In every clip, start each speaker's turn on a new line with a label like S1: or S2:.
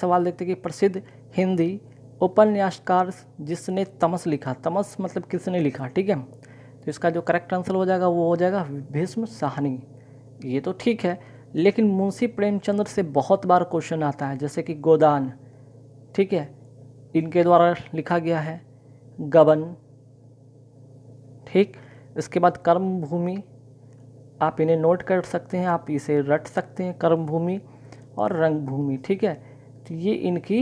S1: सवाल देखते हैं कि प्रसिद्ध हिंदी उपन्यासकार जिसने तमस लिखा, तमस मतलब किसने लिखा, ठीक है। तो इसका जो करेक्ट आंसर हो जाएगा वो हो जाएगा भीष्म साहनी। ये तो ठीक है, लेकिन मुंशी प्रेमचंद्र से बहुत बार क्वेश्चन आता है, जैसे कि गोदान, ठीक है, इनके द्वारा लिखा गया है। गबन, ठीक। इसके बाद कर्मभूमि, आप इन्हें नोट कर सकते हैं, आप इसे रट सकते हैं, कर्मभूमि और रंगभूमि, ठीक है। तो ये इनकी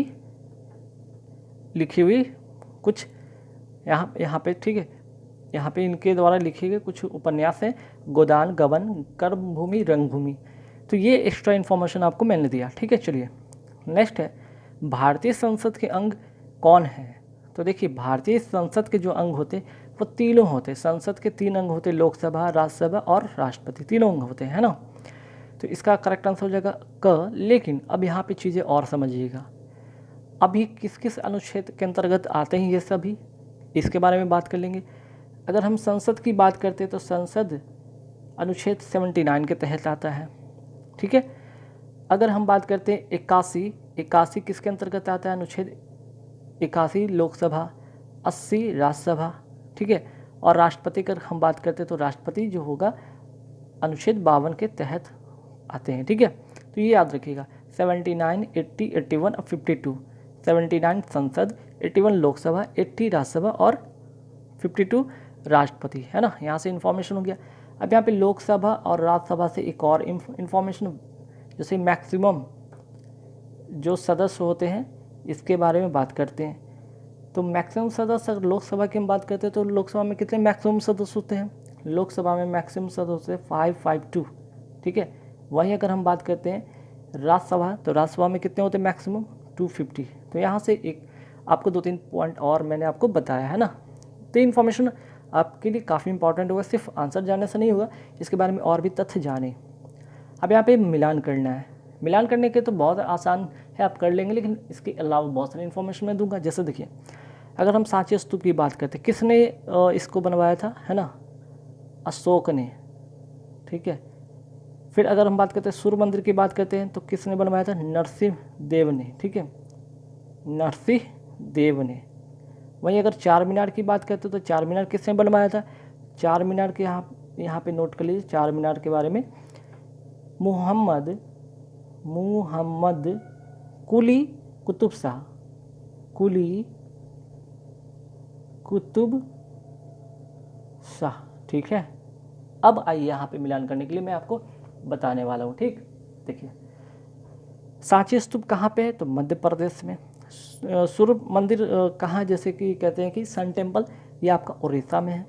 S1: लिखी हुई कुछ यहाँ पे, ठीक है, यहाँ पे इनके द्वारा लिखे गए कुछ उपन्यास हैं, गोदान, गबन, कर्मभूमि, रंगभूमि। तो ये एक्स्ट्रा इन्फॉर्मेशन आपको मैंने दिया, ठीक है। चलिए नेक्स्ट है, भारतीय संसद के अंग कौन है। तो देखिए, भारतीय संसद के जो अंग होते वो तीनों होते, संसद के 3 अंग होते, लोकसभा, राज्यसभा और राष्ट्रपति, तीनों अंग होते हैं ना। तो इसका करेक्ट आंसर हो जाएगा क। लेकिन अब यहाँ पे चीज़ें और समझिएगा, अभी किस किस अनुच्छेद के अंतर्गत आते हैं ये सभी, इसके बारे में बात कर लेंगे। अगर हम संसद की बात करते हैं तो संसद अनुच्छेद 79 के तहत आता है, ठीक है। अगर हम बात करते हैं 81 किसके अंतर्गत आता है, अनुच्छेद 81 लोकसभा, 80 राज्यसभा, ठीक है। और राष्ट्रपति की हम बात करते हैं तो राष्ट्रपति जो होगा अनुच्छेद 52 के तहत आते हैं, ठीक है। तो ये याद रखिएगा, 79, 80, 81 और 52। 79 संसद, 81 लोकसभा, 80 राज्यसभा और 52 राष्ट्रपति, है ना। यहाँ से इन्फॉर्मेशन हो गया। अब यहाँ पे लोकसभा और राज्यसभा से एक और इन्फॉर्मेशन, जैसे मैक्सिमम जो सदस्य होते हैं इसके बारे में बात करते हैं। तो मैक्सिमम सदस्य, अगर लोकसभा की हम बात करते हैं तो लोकसभा में कितने मैक्सिमम सदस्य होते हैं, लोकसभा में मैक्सिमम सदस्य होते हैं 552, ठीक है। वहीं अगर हम बात करते हैं राज्यसभा, तो राज्यसभा में कितने होते हैं मैक्सिमम 250। तो यहाँ से एक आपको 2-3 पॉइंट और मैंने आपको बताया है ना। तो इन्फॉर्मेशन आपके लिए काफ़ी इंपॉर्टेंट होगा, सिर्फ आंसर जानने से नहीं होगा, इसके बारे में और भी तथ्य जाने। अब यहाँ पे मिलान करना है, मिलान करने के तो बहुत आसान है, आप कर लेंगे, लेकिन इसके अलावा बहुत सारी इन्फॉर्मेशन मैं दूंगा। जैसे देखिए, अगर हम सांची स्तूप की बात करते हैं, किसने इसको बनवाया था, है ना, अशोक ने, ठीक है। फिर अगर हम बात करते हैं सूर्य मंदिर की बात करते हैं तो किसने बनवाया था, नरसिंह देव ने, ठीक है, नरसिंह देव ने। वहीं अगर चार मीनार की बात करते हैं तो चार मीनार किसने बनवाया था, चार मीनार के यहाँ पे नोट कर लीजिए चार मीनार के बारे में, मुहम्मद कुली कुतुब शाह, कुली कुतुब शाह, ठीक है। अब आइए यहाँ पे मिलान करने के लिए मैं आपको बताने वाला हूँ, ठीक। देखिए, सांची स्तूप कहाँ पे है, तो मध्य प्रदेश में। सूर्य मंदिर कहाँ, जैसे कि कहते हैं कि सन टेम्पल, ये आपका उड़ीसा में है।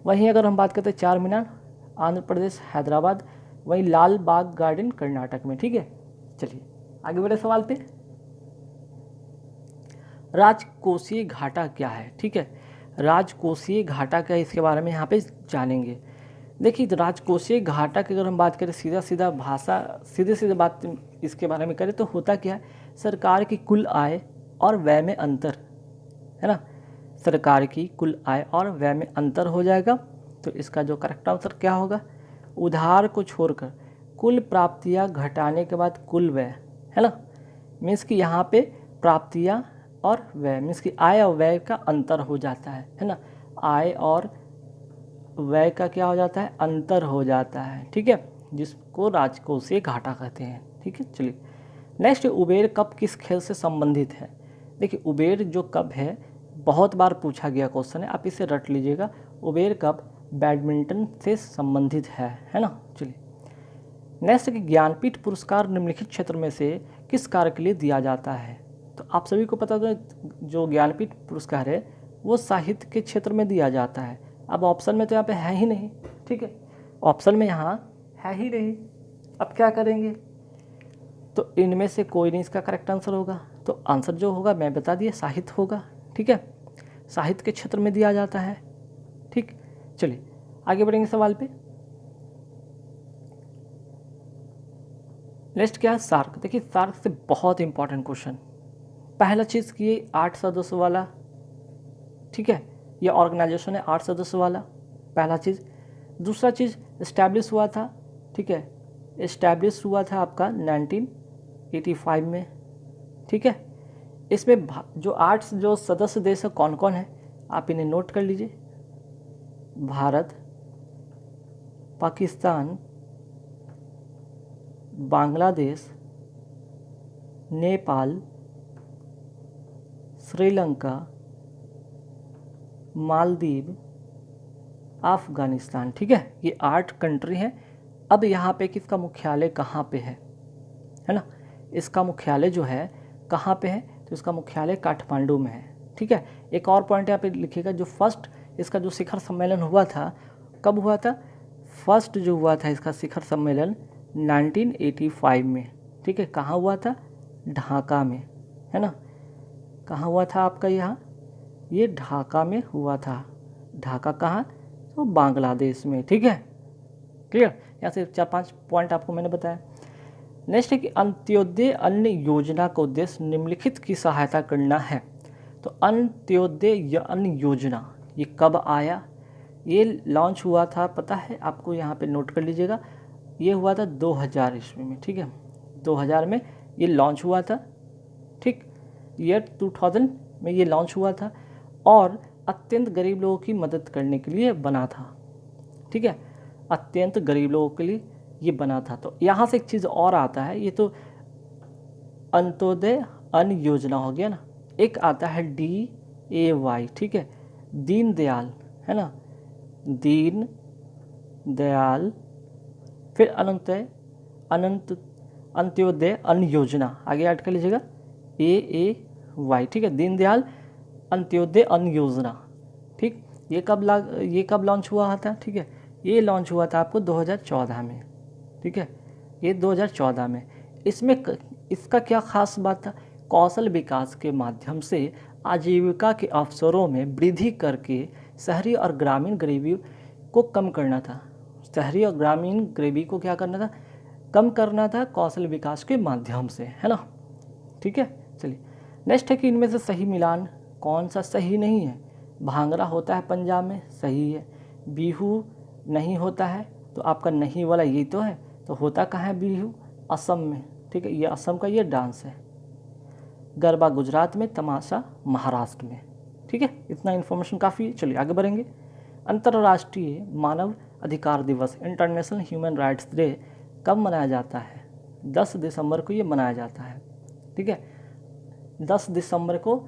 S1: वहीं अगर हम बात करते हैं चार मीनार, आंध्र प्रदेश, हैदराबाद। वहीं लाल बाग गार्डन कर्नाटक में, ठीक है। चलिए आगे बढ़े सवाल पे, राजकोषीय घाटा क्या है, ठीक है। राजकोषीय घाटा क्या है, इसके बारे में यहाँ पे जानेंगे। देखिए, राजकोषीय घाटा की अगर हम बात करें, सीधे सीधे बात इसके बारे में करें तो होता क्या है, सरकार की कुल आय और व्यय में अंतर, है ना। सरकार की कुल आय और व्यय में अंतर हो जाएगा। तो इसका जो करेक्ट आंसर क्या होगा, उधार को छोड़कर कुल प्राप्तियां घटाने के बाद कुल व्यय, है ना। मीन्स कि यहाँ पे प्राप्तियां और व्यय, मीन्स कि आय और व्यय का अंतर हो जाता है ना। आय और व्यय का क्या हो जाता है, अंतर हो जाता है, ठीक है, जिसको राजकोषीय घाटा कहते हैं, ठीक है। चलिए नेक्स्ट, उबेर कप किस खेल से संबंधित है। देखिए, उबेर जो कप है बहुत बार पूछा गया क्वेश्चन है, आप इसे रट लीजिएगा। उबेर कप बैडमिंटन से संबंधित है ना। चलिए नेक्स्ट, कि ज्ञानपीठ पुरस्कार निम्नलिखित क्षेत्र में से किस कार्य के लिए दिया जाता है। तो आप सभी को पता है जो ज्ञानपीठ पुरस्कार है वो साहित्य के क्षेत्र में दिया जाता है। अब ऑप्शन में तो यहाँ पे है ही नहीं, ठीक है, ऑप्शन में यहाँ है ही नहीं। अब क्या करेंगे, तो इनमें से कोई नहीं इसका करेक्ट आंसर होगा। तो आंसर जो होगा मैं बता दिए, साहित्य होगा, ठीक है, साहित्य के क्षेत्र में दिया जाता है, ठीक। चलिए आगे बढ़ेंगे सवाल पे। नेक्स्ट क्या है, सार्क। देखिए, सार्क से बहुत इंपॉर्टेंट क्वेश्चन। पहला चीज़ कि ये 8 सदस्य वाला, ठीक है, ये ऑर्गेनाइजेशन है 8 सदस्य वाला, पहला चीज़। दूसरा चीज़, इस्टेब्लिश हुआ था, ठीक है, इस्टेब्लिश हुआ था आपका 1985 में, ठीक है। इसमें जो 8 जो सदस्य देश है कौन कौन है, आप इन्हें नोट कर लीजिए। भारत, पाकिस्तान, बांग्लादेश, नेपाल, श्रीलंका, मालदीव, अफगानिस्तान। ठीक है, ये 8 कंट्री हैं। अब यहाँ पे किसका मुख्यालय कहाँ पे है ना, इसका मुख्यालय जो है कहाँ पे है, तो इसका मुख्यालय काठमांडू में है। ठीक है, एक और पॉइंट यहाँ पे लिखिएगा, जो फर्स्ट इसका जो शिखर सम्मेलन हुआ था, कब हुआ था, फर्स्ट जो हुआ था इसका शिखर सम्मेलन 1985 में। ठीक है, कहाँ हुआ था, ढाका में, है ना। कहाँ हुआ था आपका, यहाँ ये ढाका में हुआ था। ढाका कहाँ, तो बांग्लादेश में। ठीक है, क्लियर। यहाँ से 4-5 पॉइंट आपको मैंने बताया। नेक्स्ट है कि अंत्योदय अन्न योजना का उद्देश्य निम्नलिखित की सहायता करना है। तो अंत्योदय अन्न योजना ये कब आया, ये लॉन्च हुआ था पता है आपको, यहाँ पे नोट कर लीजिएगा। ये हुआ था 2000 ईस्वी में। ठीक है, 2000 में ये लॉन्च हुआ था। ठीक, ईयर 2000 में ये लॉन्च हुआ था और अत्यंत गरीब लोगों की मदद करने के लिए बना था। ठीक है, अत्यंत गरीब लोगों के लिए ये बना था। तो यहाँ से एक चीज़ और आता है, ये तो अंत्योदय अन्न योजना हो गया ना, एक आता है DAY। ठीक है, दीन दयाल, है ना, दीन दयाल, फिर अंत्योदय अन्न योजना, आगे ऐड कर लीजिएगा AAY। ठीक है, दीन दयाल अंत्योदय अन्न योजना। ठीक, ये कब लॉन्च हुआ था, ठीक है, ये लॉन्च हुआ था आपको 2014 में। ठीक है, ये 2014 में। इसमें इसका क्या खास बात था, कौशल विकास के माध्यम से आजीविका के अवसरों में वृद्धि करके शहरी और ग्रामीण गरीबी को कम करना था। शहरी और ग्रामीण गरीबी को क्या करना था, कम करना था कौशल विकास के माध्यम से, है ना। ठीक है, चलिए नेक्स्ट है कि इनमें से सही मिलान कौन सा सही नहीं है। भांगड़ा होता है पंजाब में, सही है। बिहू नहीं होता है, तो आपका नहीं वाला यही तो है। तो होता कहाँ है बिहू, असम में। ठीक है, ये असम का ये डांस है। गरबा गुजरात में, तमाशा महाराष्ट्र में। ठीक है, इतना इन्फॉर्मेशन काफ़ी है। चलिए आगे बढ़ेंगे। अंतर्राष्ट्रीय मानव अधिकार दिवस, इंटरनेशनल ह्यूमन राइट्स डे कब मनाया जाता है, 10 दिसंबर को ये मनाया जाता है। ठीक है, 10 दिसंबर को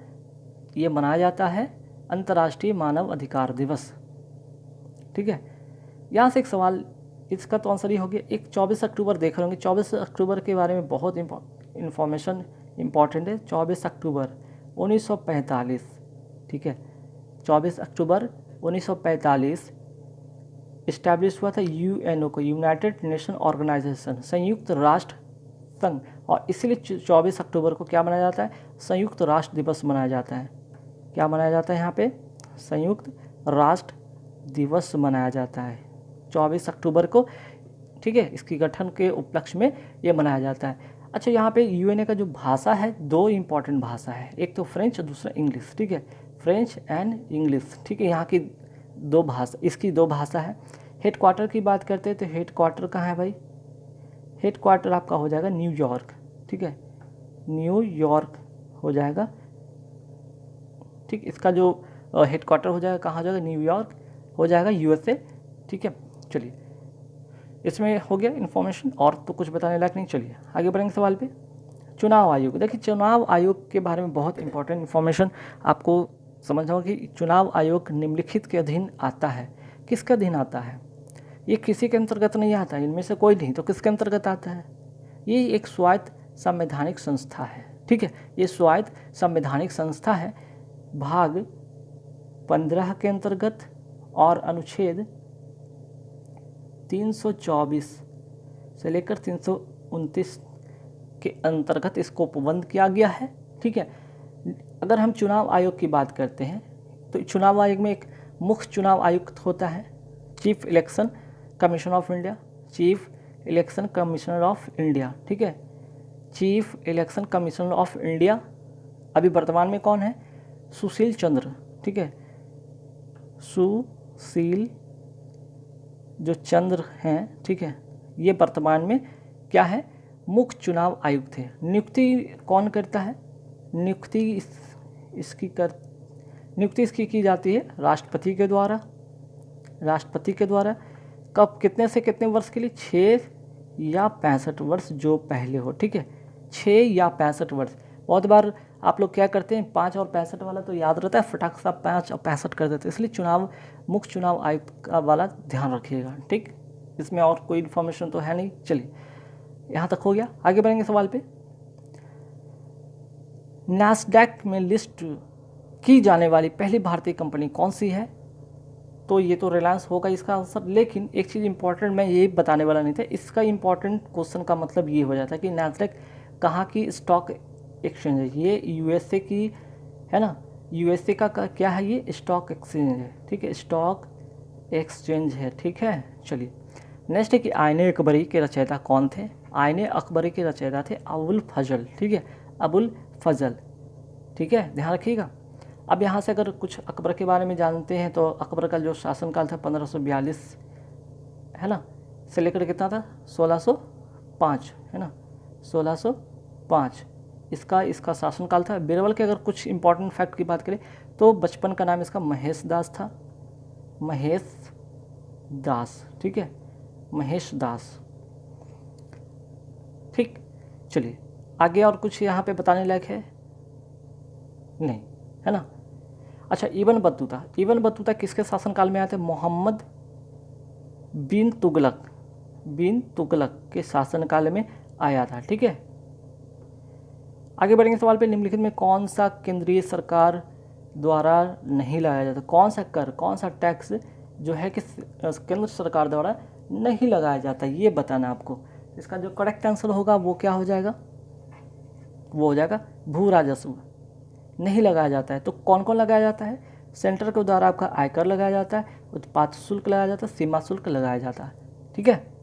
S1: ये मनाया जाता है अंतर्राष्ट्रीय मानव अधिकार दिवस। ठीक है, यहाँ से एक सवाल, इसका तो आंसर ही हो गया। एक 24 अक्टूबर देख रहे होंगे, 24 अक्टूबर के बारे में बहुत इन्फॉर्मेशन इम्पॉर्टेंट है। 24 अक्टूबर 1945। ठीक है, 24 अक्टूबर 1945 इस्टेब्लिश हुआ था UNO को, यूनाइटेड नेशन ऑर्गेनाइजेशन, संयुक्त राष्ट्र संघ। और इसीलिए 24 अक्टूबर को क्या मनाया जाता है, संयुक्त राष्ट्र दिवस मनाया जाता है। क्या मनाया जाता है यहाँ पे, संयुक्त राष्ट्र दिवस मनाया जाता है 24 अक्टूबर को। ठीक है, इसकी गठन के उपलक्ष्य में ये मनाया जाता है। अच्छा, यहाँ पे UNO का जो भाषा है, 2 इम्पॉर्टेंट भाषा है, एक तो फ्रेंच और दूसरा इंग्लिश। ठीक है, फ्रेंच एंड इंग्लिश। ठीक है, यहाँ की 2 भाषा, इसकी 2 भाषा है। हेड क्वार्टर की बात करते हैं तो हेड क्वार्टर कहाँ है भाई, हेड क्वार्टर आपका हो जाएगा न्यूयॉर्क। ठीक है, न्यूयॉर्क हो जाएगा। ठीक, इसका जो हेड क्वार्टर हो जाएगा कहाँ हो जाएगा, न्यूयॉर्क हो जाएगा, USA। ठीक है, चलिए इसमें हो गया इन्फॉर्मेशन, और तो कुछ बताने लायक नहीं। चलिए आगे बढ़ेंगे सवाल पे। चुनाव आयोग, देखिए चुनाव आयोग के बारे में बहुत इंपॉर्टेंट इन्फॉर्मेशन आपको समझना होगा कि चुनाव आयोग निम्नलिखित के अधीन आता है। किसके अधीन आता है, ये किसी के अंतर्गत नहीं आता है, इनमें से कोई नहीं, तो किसके अंतर्गत आता है, ये एक स्वायत्त संवैधानिक संस्था है। ठीक है, ये स्वायत्त संवैधानिक संस्था है, भाग 15 के अंतर्गत और अनुच्छेद 324 से लेकर 329 के अंतर्गत इसको उपबंध किया गया है। ठीक है, अगर हम चुनाव आयोग की बात करते हैं तो चुनाव आयोग में एक मुख्य चुनाव आयुक्त होता है, chief election commission of India, chief election commissioner of India. ठीक है, chief election commissioner of India अभी वर्तमान में कौन है, सुशील चंद्र। ठीक है, सुशील जो चंद्र हैं, ठीक है, ये वर्तमान में क्या है, मुख्य चुनाव आयुक्त थे। नियुक्ति कौन करता है, नियुक्ति इसकी की जाती है राष्ट्रपति के द्वारा। कब, कितने से कितने वर्ष के लिए? 6 या 65 वर्ष जो पहले हो, ठीक है, 6 या 65 वर्ष। बहुत बार आप लोग क्या करते हैं, 5 और 65 वाला तो याद रहता है, फटाक से 5 और 65 कर देते हैं, इसलिए मुख्य चुनाव आयुक्त का वाला ध्यान रखिएगा, ठीक। इसमें और कोई इन्फॉर्मेशन तो है नहीं। चलिए यहाँ तक हो गया, आगे बढ़ेंगे सवाल पे। नैस्डैक में लिस्ट की जाने वाली पहली भारतीय कंपनी कौन सी है? तो ये तो रिलायंस होगा इसका आंसर। लेकिन एक चीज़ इंपॉर्टेंट मैं ये बताने वाला नहीं था, इसका इंपॉर्टेंट क्वेश्चन का मतलब ये हो जाता है कि नैस्डैक कहाँ की स्टॉक एक्सचेंज है? ये यूएसए की है ना, यूएसए का क्या है? ये स्टॉक एक्सचेंज है, ठीक है, स्टॉक एक्सचेंज है, ठीक है। चलिए नेक्स्ट है कि आईने अकबरी के रचयिता कौन थे? आईने अकबरी के रचयिता थे अबुल फजल, ठीक है, अबुल फजल, ठीक है, ध्यान रखिएगा। अब यहाँ से अगर कुछ अकबर के बारे में जानते हैं तो अकबर का जो शासनकाल था 1542 है ना, से लेकर कितना था 1605 है ना, 1605 इसका शासनकाल था। बीरबल के अगर कुछ इंपॉर्टेंट फैक्ट की बात करें तो बचपन का नाम इसका महेश दास था, महेश दास, ठीक है, महेश दास, ठीक। चलिए आगे और कुछ यहाँ पे बताने लायक है नहीं, है ना। अच्छा, इब्न बतूता किसके शासनकाल में आए थे? मोहम्मद बिन तुगलक के शासनकाल में आया था, ठीक है। आगे बढ़ेंगे सवाल पे। निम्नलिखित में कौन सा केंद्रीय सरकार द्वारा नहीं लगाया जाता? कौन सा कर, कौन सा टैक्स जो है कि केंद्र सरकार द्वारा नहीं लगाया जाता, ये बताना आपको। इसका जो करेक्ट आंसर होगा वो क्या हो जाएगा? वो हो जाएगा भू राजस्व नहीं लगाया जाता है। तो कौन कौन लगाया जाता है? सेंटर के द्वारा आपका आयकर लगाया जाता है, उत्पाद शुल्क लगाया जाता है, सीमा शुल्क लगाया जाता है, ठीक है।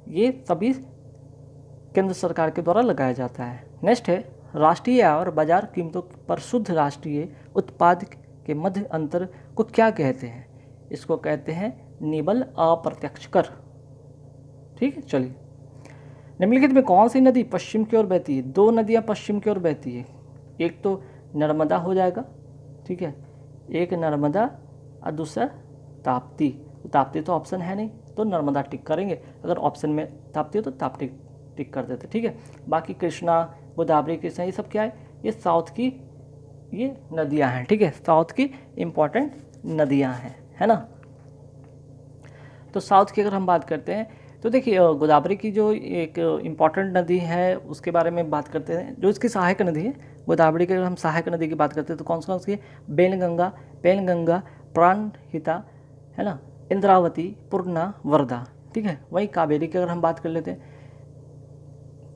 S1: ये सभी केंद्र सरकार के द्वारा लगाया जाता है। नेक्स्ट है राष्ट्रीय और बाजार कीमतों पर शुद्ध राष्ट्रीय उत्पाद के मध्य अंतर को क्या कहते हैं? इसको कहते हैं निबल अप्रत्यक्ष कर, ठीक है। चलिए निम्नलिखित में कौन सी नदी पश्चिम की ओर बहती है? 2 नदियाँ पश्चिम की ओर बहती है, एक तो नर्मदा हो जाएगा, ठीक है, एक नर्मदा और दूसरा ताप्ती। ताप्ती तो ऑप्शन है नहीं तो नर्मदा टिक करेंगे, अगर ऑप्शन में ताप्ती हो तो ताप्ती टिक कर देते, ठीक है। बाकी कृष्णा, गोदावरी, कृष्णा, ये सब क्या है? ये साउथ की ये नदियां हैं, ठीक है, साउथ की इम्पॉर्टेंट नदियां हैं, है ना। तो साउथ की अगर हम बात करते हैं तो देखिए गोदावरी की जो एक इम्पॉर्टेंट नदी है उसके बारे में बात करते हैं, जो इसकी सहायक नदी है। गोदावरी की अगर हम सहायक नदी की बात करते हैं तो कौन सी है? पेनगंगा, प्राणहिता, है ना, इंद्रावती, पूर्णा, वर्धा, ठीक है। वही कावेरी की अगर हम बात कर लेते हैं,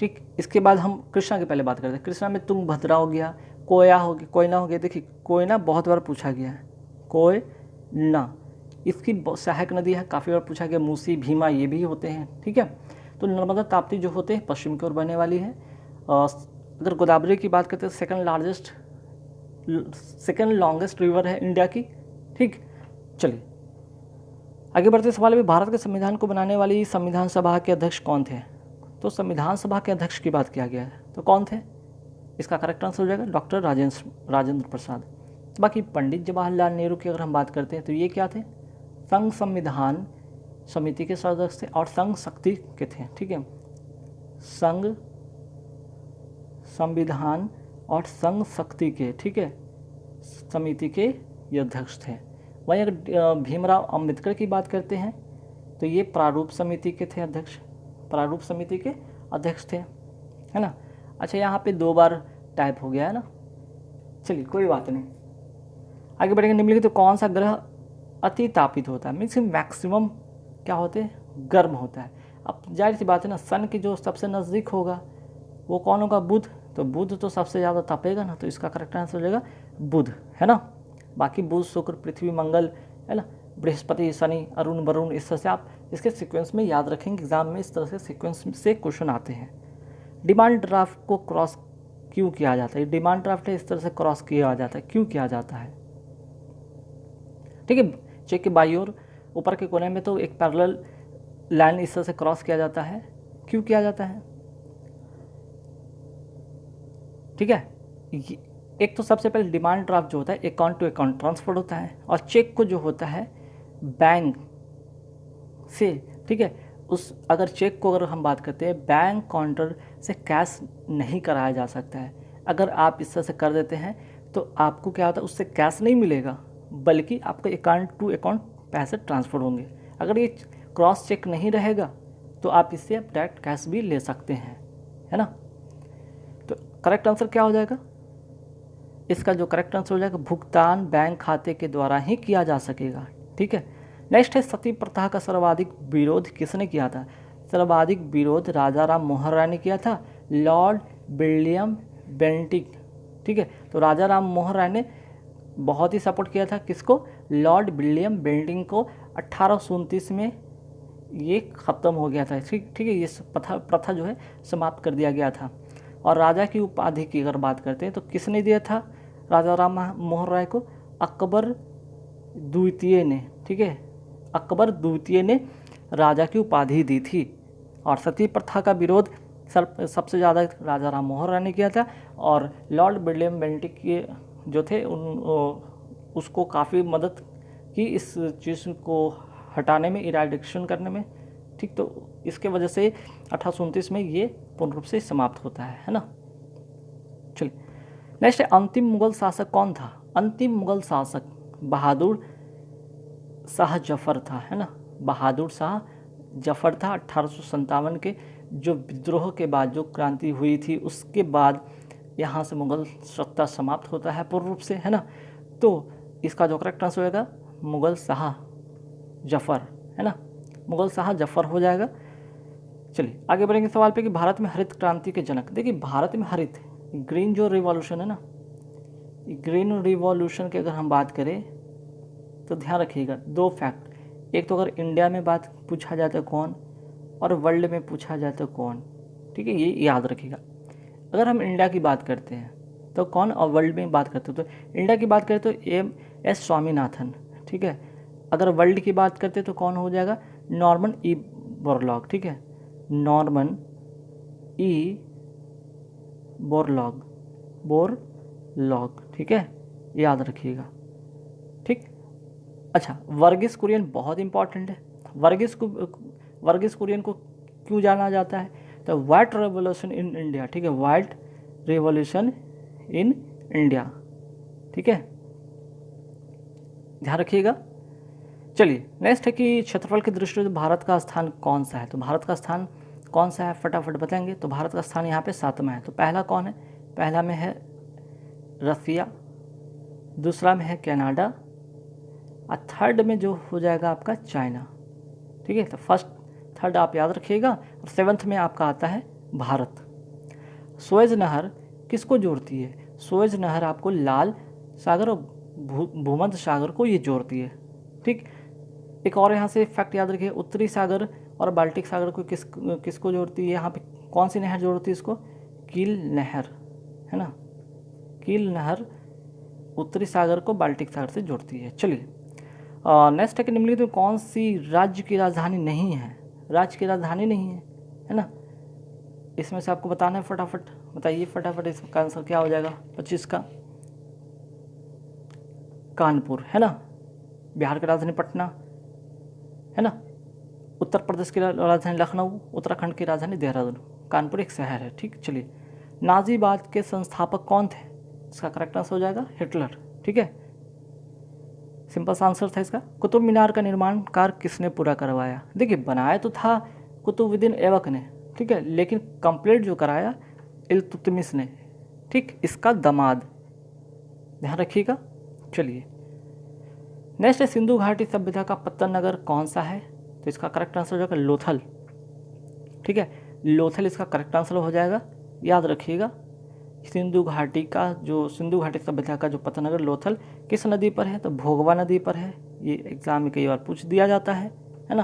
S1: ठीक। इसके बाद हम कृष्णा की पहले बात करते हैं। कृष्णा में तुंगभद्रा हो गया, कोयना हो गया। देखिए कोयना बहुत बार पूछा गया है, कोयना इसकी सहायक नदी है, काफ़ी बार पूछा गया। मूसी, भीमा ये भी होते हैं, ठीक है। तो नर्मदा, ताप्ती जो होते हैं पश्चिम की ओर बहने वाली है। अगर गोदावरी की बात करते हैं सेकंड लॉन्गेस्ट रिवर है इंडिया की, ठीक। चलिए आगे बढ़ते सवाल में। भारत के संविधान को बनाने वाली संविधान सभा के अध्यक्ष कौन थे? तो संविधान सभा के अध्यक्ष की बात किया गया है तो कौन थे? इसका करेक्ट आंसर हो जाएगा डॉक्टर राजेंद्र प्रसाद। बाकी पंडित जवाहरलाल नेहरू की अगर हम बात करते हैं तो ये क्या थे? संघ संविधान समिति के सदस्य थे और संघ शक्ति के थे, ठीक है। संघ संविधान और संघ शक्ति के, ठीक है, समिति के ये अध्यक्ष थे। वहीं अगर भीमराव अंबेडकर की बात करते हैं तो ये प्रारूप समिति के थे अध्यक्ष, प्रारूप समिति के अध्यक्ष थे, है ना। अच्छा यहाँ पे 2 बार टाइप हो गया है ना, चलिए कोई बात नहीं, आगे बढ़ेंगे। निम्नलिखित तो कौन सा ग्रह अति तापित होता है? मीन्स मैक्सिमम क्या होते हैं? गर्म होता है। अब जाहिर सी बात है ना, सन की जो सबसे नज़दीक होगा वो कौन होगा? बुध। तो बुध तो सबसे ज़्यादा तपेगा ना, तो इसका करेक्ट आंसर हो जाएगा बुध, है ना। बाकी बुध, शुक्र, पृथ्वी, मंगल, है ना, बृहस्पति, शनि, अरुण, वरुण, इस तरह से आप इसके सीक्वेंस में याद रखेंगे। एग्जाम में इस तरह से सीक्वेंस से क्वेश्चन आते हैं। डिमांड ड्राफ्ट को क्रॉस क्यों किया जाता है? डिमांड ड्राफ्ट है इस तरह से क्रॉस किया जाता है, क्यों किया जाता है? ठीक है, चेक के बाई ओर ऊपर के कोने में तो एक पैरेलल लाइन इस तरह से क्रॉस किया जाता है, क्यों किया जाता है? ठीक है, एक तो सबसे पहले डिमांड ड्राफ्ट जो होता है अकाउंट टू अकाउंट ट्रांसफर होता है, और चेक को जो होता है बैंक से, ठीक है, उस अगर चेक को अगर हम बात करते हैं बैंक काउंटर से कैश नहीं कराया जा सकता है। अगर आप इस तरह से कर देते हैं तो आपको क्या होता है, उससे कैश नहीं मिलेगा, बल्कि आपके अकाउंट टू अकाउंट पैसे ट्रांसफ़र होंगे। अगर ये क्रॉस चेक नहीं रहेगा तो आप इससे डायरेक्ट कैश भी ले सकते हैं, है ना। तो करेक्ट आंसर क्या हो जाएगा, इसका जो करेक्ट आंसर हो जाएगा भुगतान बैंक खाते के द्वारा ही किया जा सकेगा, ठीक है। नेक्स्ट है सती प्रथा का सर्वाधिक विरोध किसने किया था। सर्वाधिक विरोध राजा राम मोहन राय ने किया था, लॉर्ड विलियम बेंटिक, ठीक है। तो राजा राम मोहन राय ने बहुत ही सपोर्ट किया था किसको, लॉर्ड विलियम बेंटिक को। 1829 में ये ख़त्म हो गया था, ठीक है, ये प्रथा जो है समाप्त कर दिया गया था। और राजा की उपाधि की अगर बात करते हैं तो किसने दिया था राजा राम मोहन राय को, अकबर द्वितीय ने, ठीक है, अकबर द्वितीय ने राजा की उपाधि दी थी। और सती प्रथा का विरोध सबसे ज़्यादा राजा राम मोहन राय ने किया था, और लॉर्ड विलियम बेंटिक के जो थे उसको काफ़ी मदद की इस चीज़ को हटाने में, इराडिकेशन करने में, ठीक। तो इसके वजह से 1829 में ये पूर्ण रूप से समाप्त होता है ना। चलिए नेक्स्ट है अंतिम मुगल शासक कौन था। अंतिम मुगल शासक बहादुर शाह जफर था, है ना। बहादुर शाह जफर था। 1857 के जो विद्रोह के बाद जो क्रांति हुई थी उसके बाद यहाँ से मुगल सत्ता समाप्त होता है पूर्ण रूप से, है ना। तो इसका जो करेक्ट आंसर होगा मुगल शाह जफर, है ना, मुगल शाह जफर हो जाएगा। चलिए आगे बढ़ेंगे सवाल पे कि भारत में हरित क्रांति के जनक। देखिए भारत में हरित ग्रीन जो रिवॉल्यूशन है ना, ग्रीन रिवॉल्यूशन की अगर हम बात करें तो ध्यान रखिएगा दो फैक्ट, एक तो अगर इंडिया में बात पूछा जाए तो कौन, और वर्ल्ड में पूछा जाए तो कौन, ठीक है, ये याद रखिएगा। अगर हम इंडिया की बात करते हैं तो कौन, और वर्ल्ड में बात करते हैं तो इंडिया की बात करें तो MS स्वामीनाथन, ठीक है। अगर वर्ल्ड की बात करते हैं तो कौन हो जाएगा, नॉर्मन ई बोरलॉग, ठीक है, नॉर्मन ई बोरलॉग, ठीक है, याद रखिएगा, ठीक। अच्छा वर्गीस कुरियन बहुत इंपॉर्टेंट है। वर्गीस कुरियन को क्यों जाना जाता है, तो व्हाइट रेवोल्यूशन इन इंडिया, ठीक है, व्हाइट रेवोल्यूशन इन इंडिया, ठीक है, ध्यान रखिएगा। चलिए नेक्स्ट है कि क्षेत्रफल की दृष्टि से भारत का स्थान कौन सा है। तो भारत का स्थान कौन सा है फटाफट बताएंगे। तो भारत का स्थान यहाँ पे 7वां है। तो पहला कौन है, पहला में है रसिया, दूसरा में है कनाडा, और थर्ड में जो हो जाएगा आपका चाइना, ठीक है। तो फर्स्ट थर्ड आप याद रखिएगा, और 7th में आपका आता है भारत। सुएज नहर किसको जोड़ती है, सुएज नहर आपको लाल सागर और भूमध्य सागर को ये जोड़ती है, ठीक। एक और यहाँ से फैक्ट याद रखिए, उत्तरी सागर और बाल्टिक सागर को किसको जोड़ती है, यहाँ पे कौन सी नहर जोड़ती है इसको, कील नहर, है ना, कील नहर उत्तरी सागर को बाल्टिक सागर से जोड़ती है। चलिए नेक्स्ट है कि निम्नलिखित में कौन सी राज्य की राजधानी नहीं है, राज्य की राजधानी नहीं है ना। इसमें से आपको बताना है, फटाफट बताइए, फटाफट इसका आंसर क्या हो जाएगा 25 का, कानपुर, है ना। बिहार की राजधानी पटना, है ना। उत्तर प्रदेश की राजधानी लखनऊ, उत्तराखंड की राजधानी देहरादून, कानपुर एक शहर है, ठीक। चलिए नाजीवाद के संस्थापक कौन थे, इसका करेक्ट आंसर हो जाएगा हिटलर, ठीक है, सिंपल सा आंसर था इसका। कुतुब मीनार का निर्माण कार्य किसने पूरा करवाया। देखिए बनाया तो था कुतुबुद्दीन ऐबक ने, ठीक है, लेकिन कंप्लीट जो कराया इल्तुतमिश ने, ठीक, इसका दामाद, ध्यान रखिएगा। चलिए नेक्स्ट है सिंधु घाटी सभ्यता का पतन नगर कौन सा है। तो इसका करेक्ट आंसर हो जाएगा लोथल, ठीक है, लोथल इसका करेक्ट आंसर हो जाएगा, याद रखिएगा। सिंधु घाटी सभ्यता का जो पतन नगर लोथल किस नदी पर है, तो भोगवा नदी पर है। ये एग्जाम में कई बार पूछ दिया जाता है ना।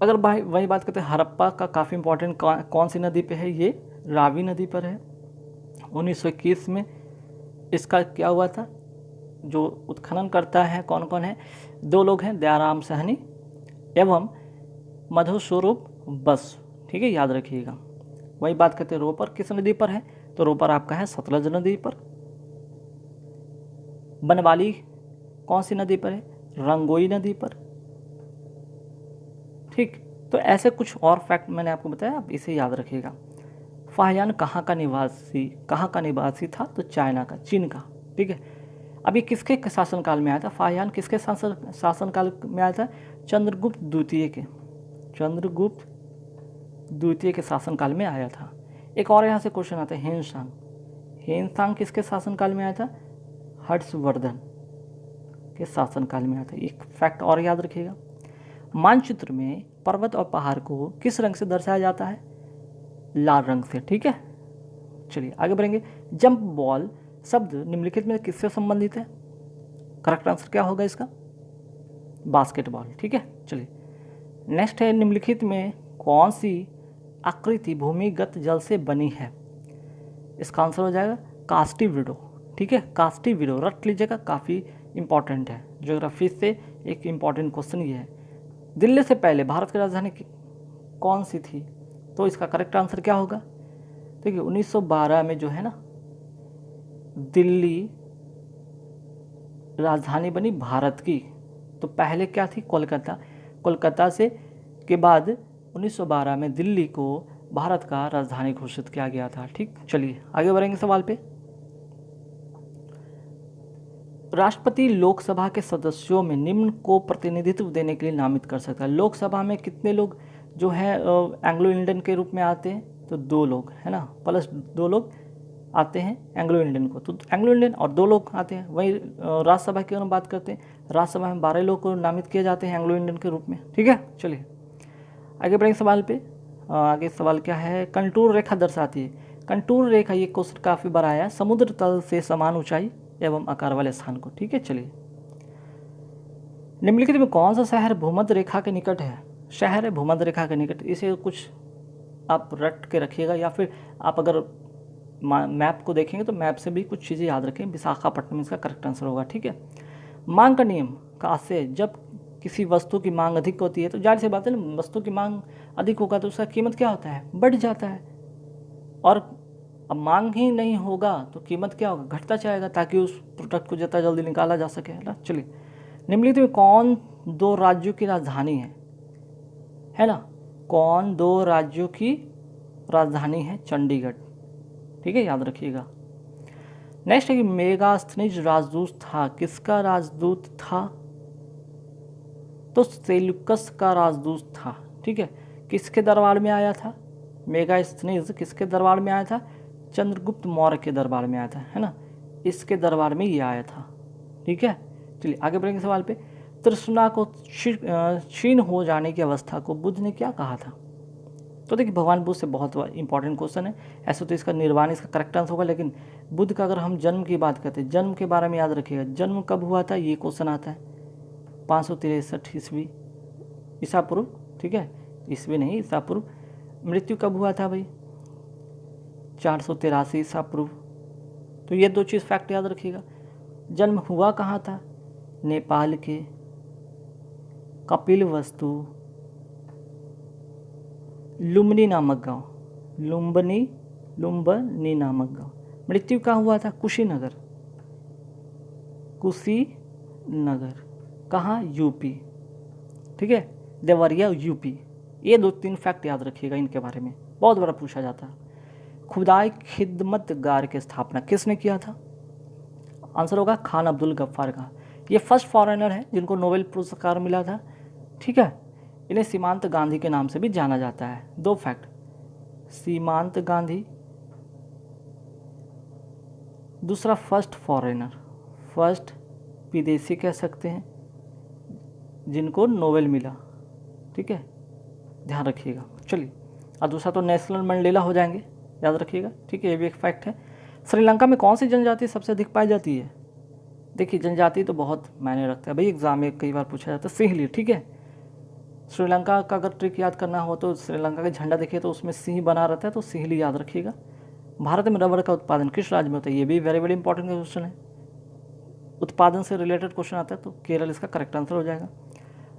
S1: अगर भाई वही बात करते हैं हड़प्पा का, काफ़ी इंपॉर्टेंट कौन सी नदी पे है, ये रावी नदी पर है। 1921 में इसका क्या हुआ था, जो उत्खनन करता है कौन कौन है, 2 लोग हैं, दयाराम साहनी एवं मधुस्वरूप बस, ठीक है, याद रखिएगा। वही बात करते हैं रोपर किस नदी पर है, तो रोपर आपका है सतलज नदी पर। बनवाली कौन सी नदी पर है? रंगोई नदी पर। ठीक, तो ऐसे कुछ और फैक्ट मैंने आपको बताया, आप इसे याद रखिएगा। फाहियान कहाँ का निवासी था? तो चाइना का, चीन का। ठीक है, अब ये किसके शासनकाल में आया था? फाहियान किसके शासनकाल में आया था? चंद्रगुप्त द्वितीय के शासनकाल में आया था। एक और यहाँ से क्वेश्चन आता है, हेनसांग किसके शासनकाल में आया था? हर्षवर्धन के शासनकाल में आया था। एक फैक्ट और याद रखिएगा, मानचित्र में पर्वत और पहाड़ को किस रंग से दर्शाया जाता है? लाल रंग से। ठीक है, चलिए आगे बढ़ेंगे। जंप बॉल शब्द निम्नलिखित में किससे संबंधित है? करेक्ट आंसर क्या होगा इसका? बास्केटबॉल। ठीक है, चलिए नेक्स्ट है, निम्नलिखित में कौन सी आकृति भूमिगत जल से बनी है? इसका आंसर हो जाएगा कास्टी विडो। ठीक है, कास्टी विडो रट लीजिएगा, काफ़ी इंपॉर्टेंट है। ज्योग्राफी से एक इम्पॉर्टेंट क्वेश्चन ये है। दिल्ली से पहले भारत की राजधानी कौन सी थी? तो इसका करेक्ट आंसर क्या होगा? देखिए 1912 में जो है ना दिल्ली राजधानी बनी भारत की। तो पहले क्या थी? कोलकाता से के बाद 1912 में दिल्ली को भारत का राजधानी घोषित किया गया था। ठीक, चलिए आगे बढ़ेंगे सवाल पे। राष्ट्रपति लोकसभा के सदस्यों में निम्न को प्रतिनिधित्व देने के लिए नामित कर सकता है। लोकसभा में कितने लोग जो है एंग्लो इंडियन के रूप में आते हैं? तो 2 लोग, है ना, प्लस 2 लोग आते हैं एंग्लो इंडियन को, तो एंग्लो इंडियन और 2 लोग आते हैं। वहीं राज्यसभा की अगर हम बात करते हैं, राज्यसभा में 12 लोग को नामित किए जाते हैं एंग्लो इंडियन के रूप में। ठीक है, चलिए आगे बढ़ेंगे सवाल पे। आगे सवाल क्या है? कंटूर रेखा दर्शाती है। कंटूर रेखा, ये क्वेश्चन काफ़ी बार आया है, समुद्र तल से समान ऊंचाई एवं आकार वाले स्थान को। ठीक है, चलिए निम्नलिखित में कौन सा शहर भूमध्य रेखा के निकट है? शहर है भूमध्य रेखा के निकट, इसे कुछ आप रट के रखिएगा, या फिर आप अगर मैप को देखेंगे तो मैप से भी कुछ चीज़ें याद रखें। विशाखापट्टनम इसका करेक्ट आंसर होगा। ठीक है, मांग का नियम का आशय, जब किसी वस्तु की मांग अधिक होती है तो जाहिर सी बात है ना, वस्तु की मांग अधिक होगा तो उसका कीमत क्या होता है? बढ़ जाता है। और अब मांग ही नहीं होगा तो कीमत क्या होगा? घटता जाएगा, ताकि उस प्रोडक्ट को जितना जल्दी निकाला जा सके, है ना। चलिए निम्नलिखित में कौन 2 राज्यों की राजधानी है ना? कौन 2 राज्यों की राजधानी है? चंडीगढ़। ठीक है, याद रखिएगा। नेक्स्ट है कि मेगास्थनीज राजदूत था, किसका राजदूत था? तो सेल्यूकस का राजदूत था। ठीक है, किसके दरबार में आया था? मेगास्थनीज किसके दरबार में आया था? चंद्रगुप्त मौर्य के दरबार में आया था, है ना, इसके दरबार में ये आया था। ठीक है, चलिए आगे बढ़ेंगे सवाल पे। तृष्णा को क्षीण हो जाने की अवस्था को बुद्ध ने क्या कहा था? तो देखिए भगवान बुद्ध से बहुत इंपॉर्टेंट क्वेश्चन है। ऐसे तो इसका निर्वाण इसका करेक्ट आंसर होगा, लेकिन बुद्ध का अगर हम जन्म की बात करते हैं, जन्म के बारे में याद रखिएगा। जन्म कब हुआ था? ये क्वेश्चन आता है 563 ईस्वी ईसा पूर्व। ठीक है, ईस्वी नहीं, ईसा पूर्व। मृत्यु कब हुआ था भाई? 483 ईसा पूर्व। तो ये 2 चीज़ फैक्ट याद रखिएगा। जन्म हुआ कहाँ था? नेपाल के कपिलवस्तु लुम्बिनी नामक गांव, लुम्बिनी नामक गांव। मृत्यु कहाँ हुआ था? कुशीनगर, कहाँ? यूपी। ठीक है, देवरिया यूपी। ये 2-3 फैक्ट याद रखिएगा, इनके बारे में बहुत बड़ा पूछा जाता है। खुदाई खिदमतगार की स्थापना किसने किया था? आंसर होगा खान अब्दुल गफ्फार का। ये फर्स्ट फॉरेनर है जिनको नोबेल पुरस्कार मिला था। ठीक है, इन्हें सीमांत गांधी के नाम से भी जाना जाता है। 2 फैक्ट, सीमांत गांधी, दूसरा फर्स्ट फॉरेनर, फर्स्ट विदेशी कह सकते हैं जिनको नोबेल मिला। ठीक है, ध्यान रखिएगा। चलिए, और दूसरा तो नेशनल मंडेला हो जाएंगे, याद रखिएगा। ठीक है, ये भी एक फैक्ट है। श्रीलंका में कौन सी जनजाति सबसे अधिक पाई जाती है? देखिए जनजाति तो बहुत मायने रखता है भाई, एग्जाम में कई बार पूछा जाता है। सिंहली। ठीक है, श्रीलंका का अगर ट्रिक याद करना हो तो श्रीलंका का झंडा देखिए तो उसमें सिंह बना रहता है, तो सिंहली याद रखिएगा। भारत में रबर का उत्पादन किस राज्य में होता है? ये भी वेरी इंपॉर्टेंट क्वेश्चन है, उत्पादन से रिलेटेड क्वेश्चन आता है, तो केरल इसका करेक्ट आंसर हो जाएगा।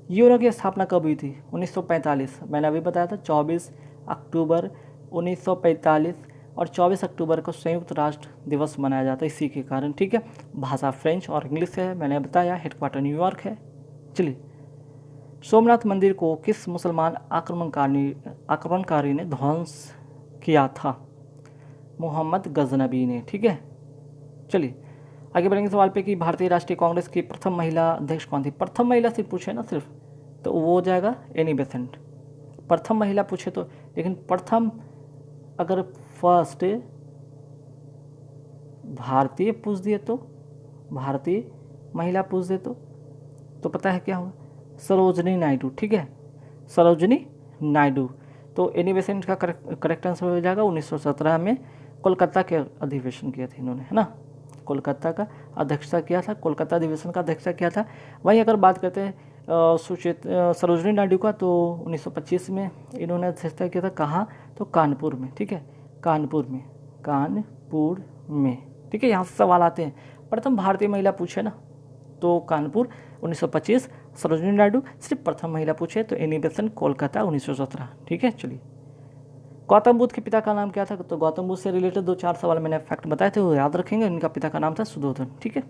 S1: यूरो की स्थापना कब हुई थी? 1945। मैंने अभी बताया था 24 अक्टूबर 1945 और 24 अक्टूबर को संयुक्त राष्ट्र दिवस मनाया जाता है इसी के कारण, ठीक है। भाषा फ्रेंच और इंग्लिश है, मैंने बताया। हेडक्वार्टर न्यूयॉर्क है। चलिए, सोमनाथ मंदिर को किस मुसलमान आक्रमणकारी ने ध्वंस किया था? मोहम्मद गजनबी ने, ठीक है। चलिए आगे बढ़ेंगे सवाल पे कि भारतीय राष्ट्रीय कांग्रेस की प्रथम महिला अध्यक्ष कौन थी? प्रथम महिला सिर्फ पूछे ना सिर्फ, तो वो हो जाएगा एनी बेसेंट। प्रथम महिला पूछे तो, लेकिन प्रथम अगर फर्स्ट भारतीय पूछ दिए तो, भारतीय महिला पूछ दे तो पता है क्या होगा? सरोजनी नायडू, ठीक है, सरोजनी नायडू। तो एनी बेसेंट का करेक्ट आंसर हो जाएगा 1917 में कोलकाता के अधिवेशन किया था इन्होंने, है ना। कोलकाता का अध्यक्षता किया था, कोलकाता अधिवेशन का अध्यक्षता किया था। वहीं अगर बात करते हैं सरोजनी नायडू का, तो 1925 में इन्होंने अध्यक्षता किया था। कहाँ? तो कानपुर में, ठीक है, कानपुर में, कानपुर में, ठीक है। यहाँ से सवाल आते हैं, प्रथम भारतीय महिला पूछे ना, तो कानपुर 1925, सरोजनी नायडू सिर्फ प्रथम महिला पूछे तो एनी बेसेंट कोलकाता 1917, ठीक है। चलिए, गौतम बुद्ध के पिता का नाम क्या था? तो गौतम बुद्ध से रिलेटेड 2-4 सवाल मैंने फैक्ट बताए थे, वो याद रखेंगे। इनका पिता का नाम था सुधोधन, ठीक है।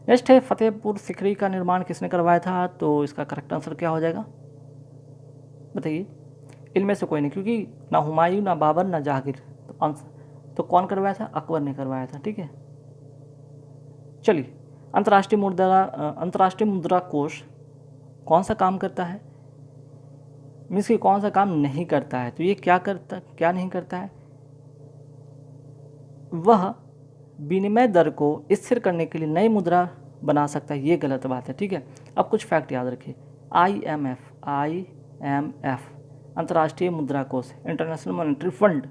S1: नेक्स्ट है, फतेहपुर सीकरी का निर्माण किसने करवाया था? तो इसका करेक्ट आंसर क्या हो जाएगा बताइए? इनमें से कोई नहीं, क्योंकि ना हुमायूं, ना बाबर, ना जहांगीर। तो कौन करवाया था? अकबर ने करवाया था, ठीक है। चलिए, अंतर्राष्ट्रीय मुद्रा कोष कौन सा काम करता है? मीन्स कि कौन सा काम नहीं करता है? तो ये क्या नहीं करता है? वह विनिमय दर को स्थिर करने के लिए नई मुद्रा बना सकता है, ये गलत बात है, ठीक है। अब कुछ फैक्ट याद रखिए। IMF अंतर्राष्ट्रीय मुद्रा कोष, इंटरनेशनल मॉनेटरी फंड,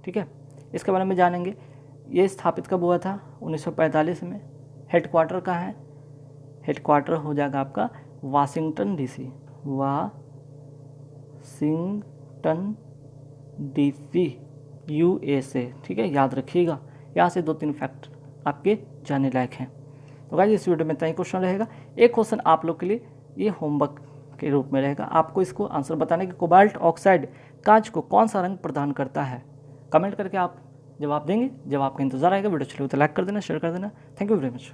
S1: ठीक है, इसके बारे में जानेंगे। ये स्थापित कब हुआ था? 1945 में। हेडक्वार्टर कहाँ है? हेडक्वार्टर हो जाएगा आपका Washington DC, Washington DC, USA, ठीक है, याद रखिएगा। यहाँ से 2-3 फैक्ट आपके जानने लायक हैं। तो गाइस, इस वीडियो में इतना ही क्वेश्चन रहेगा। एक क्वेश्चन आप लोग के लिए ये होमवर्क के रूप में रहेगा, आपको इसको आंसर बताने कि कोबाल्ट ऑक्साइड कांच को कौन सा रंग प्रदान करता है। कमेंट करके आप जवाब देंगे। जवाब का इंतजार रहेगा। वीडियो अच्छी लगे तो लाइक कर देना, शेयर कर देना। Thank you very much.